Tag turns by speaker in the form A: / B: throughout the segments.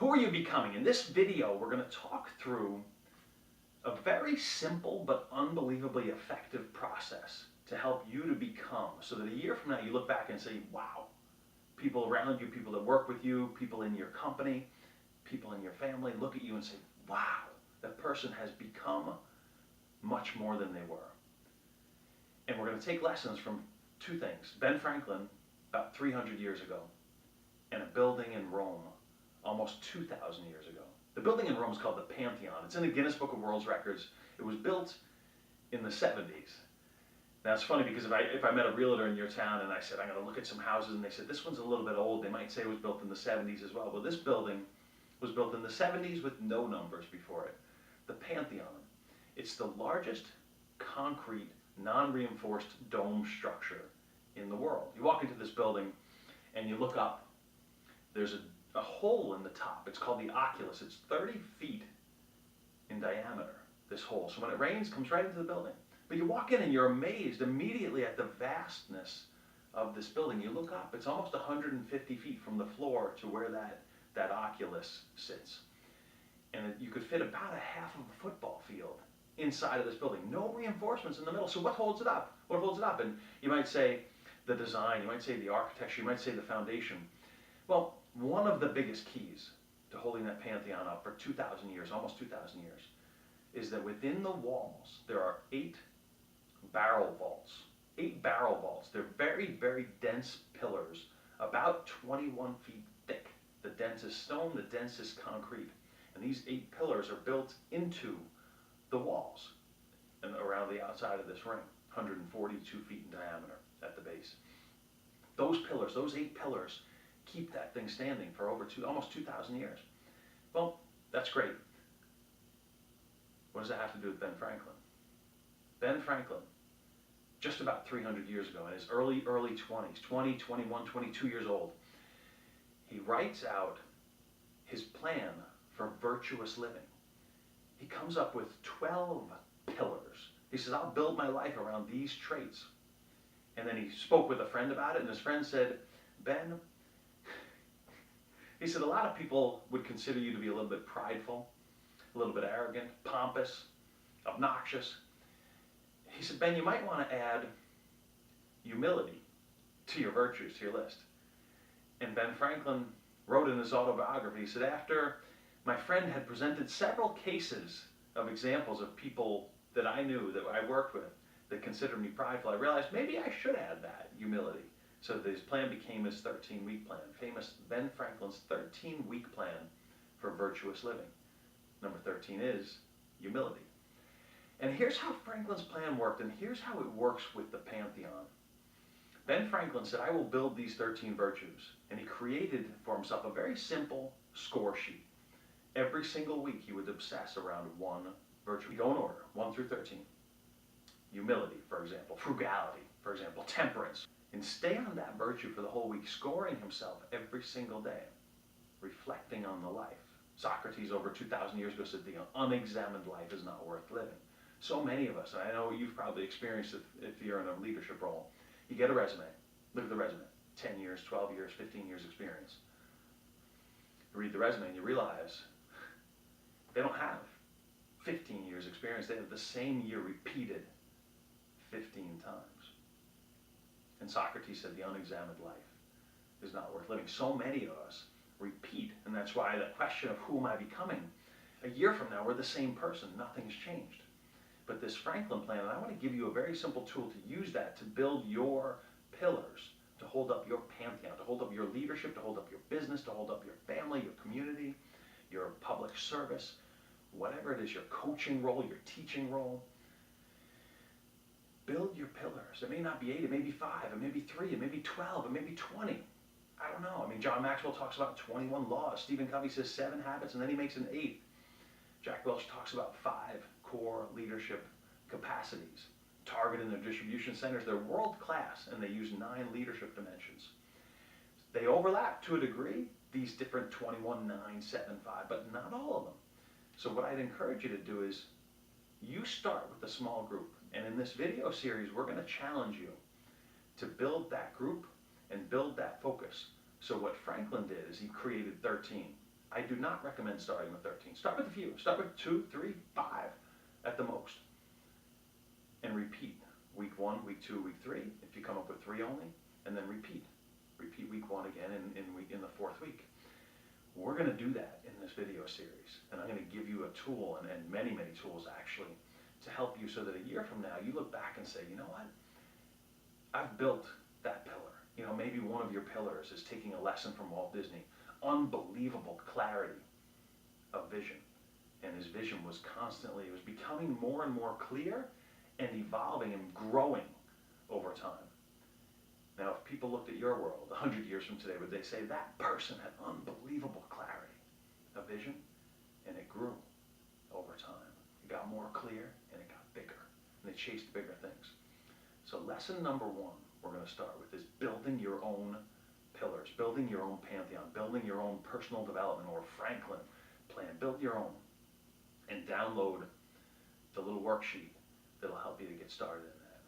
A: Who are you becoming? In this video, we're going to talk through a very simple but unbelievably effective process to help you to become, so that a year from now you look back and say, wow, people around you, people that work with you, people in your company, people in your family look at you and say, wow, that person has become much more than they were. And we're going to take lessons from two things. Ben Franklin, about 300 years ago, and a building in Rome, almost 2,000 years ago. The building in Rome is called the Pantheon. It's in the Guinness Book of World Records. It was built in the 70s. Now it's funny because if I met a realtor in your town and I said, I'm going to look at some houses, and they said, this one's a little bit old, they might say it was built in the 70s as well. Well, this building was built in the 70s with no numbers before it. The Pantheon. It's the largest concrete, non-reinforced dome structure in the world. You walk into this building and you look up, there's a hole in the top. It's called the oculus. It's 30 feet in diameter, this hole. So when it rains, it comes right into the building. But you walk in and you're amazed immediately at the vastness of this building. You look up, it's almost 150 feet from the floor to where that oculus sits. And you could fit about a half of a football field inside of this building. No reinforcements in the middle. So what holds it up? What holds it up? And you might say the design, you might say the architecture, you might say the foundation. Well, one of the biggest keys to holding that Pantheon up for 2,000 years, almost 2,000 years, is that within the walls there are 8 barrel vaults. 8 barrel vaults. They're very, very dense pillars, about 21 feet thick. The densest stone, the densest concrete. And these 8 pillars are built into the walls and around the outside of this ring, 142 feet in diameter at the base. Those pillars, those 8 pillars, keep that thing standing for almost 2,000 years. Well, that's great. What does that have to do with Ben Franklin? Ben Franklin, just about 300 years ago, in his early 20s, 20, 21, 22 years old, he writes out his plan for virtuous living. He comes up with 12 pillars. He says, I'll build my life around these traits. And then he spoke with a friend about it, and his friend said, Ben, he said, a lot of people would consider you to be a little bit prideful, a little bit arrogant, pompous, obnoxious. He said, Ben, you might want to add humility to your virtues, to your list. And Ben Franklin wrote in his autobiography, he said, after my friend had presented several cases of examples of people that I knew, that I worked with, that considered me prideful, I realized maybe I should add that, humility. So his plan became his 13-week plan, famous Ben Franklin's 13-week plan for virtuous living. Number 13 is humility. And here's how Franklin's plan worked, and here's how it works with the Pantheon. Ben Franklin said, I will build these 13 virtues. And he created for himself a very simple score sheet. Every single week he would obsess around one virtue. He'd go in order, 1 through 13. Humility, for example. Frugality, for example. Temperance. And stay on that virtue for the whole week, scoring himself every single day, reflecting on the life. Socrates, over 2,000 years ago, said the unexamined life is not worth living. So many of us, and I know you've probably experienced it if you're in a leadership role, you get a resume. Look at the resume. 10 years, 12 years, 15 years experience. You read the resume and you realize they don't have 15 years experience. They have the same year repeated 15 times. And Socrates said the unexamined life is not worth living. So many of us repeat, and that's why the question of who am I becoming, a year from now we're the same person, nothing's changed. But this Franklin plan, and I want to give you a very simple tool to use that to build your pillars, to hold up your Pantheon, to hold up your leadership, to hold up your business, to hold up your family, your community, your public service, whatever it is, your coaching role, your teaching role. Build your pillars. It may not be 8, it may be 5, it may be 3, it may be 12, it may be 20. I don't know. I mean, John Maxwell talks about 21 laws. Stephen Covey says 7 habits, and then he makes an 8th. Jack Welch talks about 5 core leadership capacities. Target and their distribution centers, they're world class, and they use 9 leadership dimensions. They overlap to a degree, these different 21, 9, 7, 5, but not all of them. So what I'd encourage you to do is you start with a small group. And in this video series, we're going to challenge you to build that group and build that focus. So what Franklin did is he created 13. I do not recommend starting with 13. Start with a few. Start with 2, 3, 5 at the most. And repeat. Week 1, week 2, week 3, if you come up with 3 only, and then repeat. Repeat week 1 again in the 4th week. We're going to do that in this video series, and I'm going to give you a tool, and many, many tools actually, to help you so that a year from now you look back and say, you know what, I've built that pillar. You know, maybe one of your pillars is taking a lesson from Walt Disney, unbelievable clarity of vision, and his vision was constantly, it was becoming more and more clear and evolving and growing over time. Now, if people looked at your world 100 years from today, would they say that person had unbelievable clarity of vision, and it grew over time? It got more clear, and it got bigger, and they chased bigger things. So lesson number 1 we're going to start with is building your own pillars, building your own Pantheon, building your own personal development or Franklin plan. Build your own and download the little worksheet that'll help you to get started in that.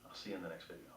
A: I'll see you in the next video.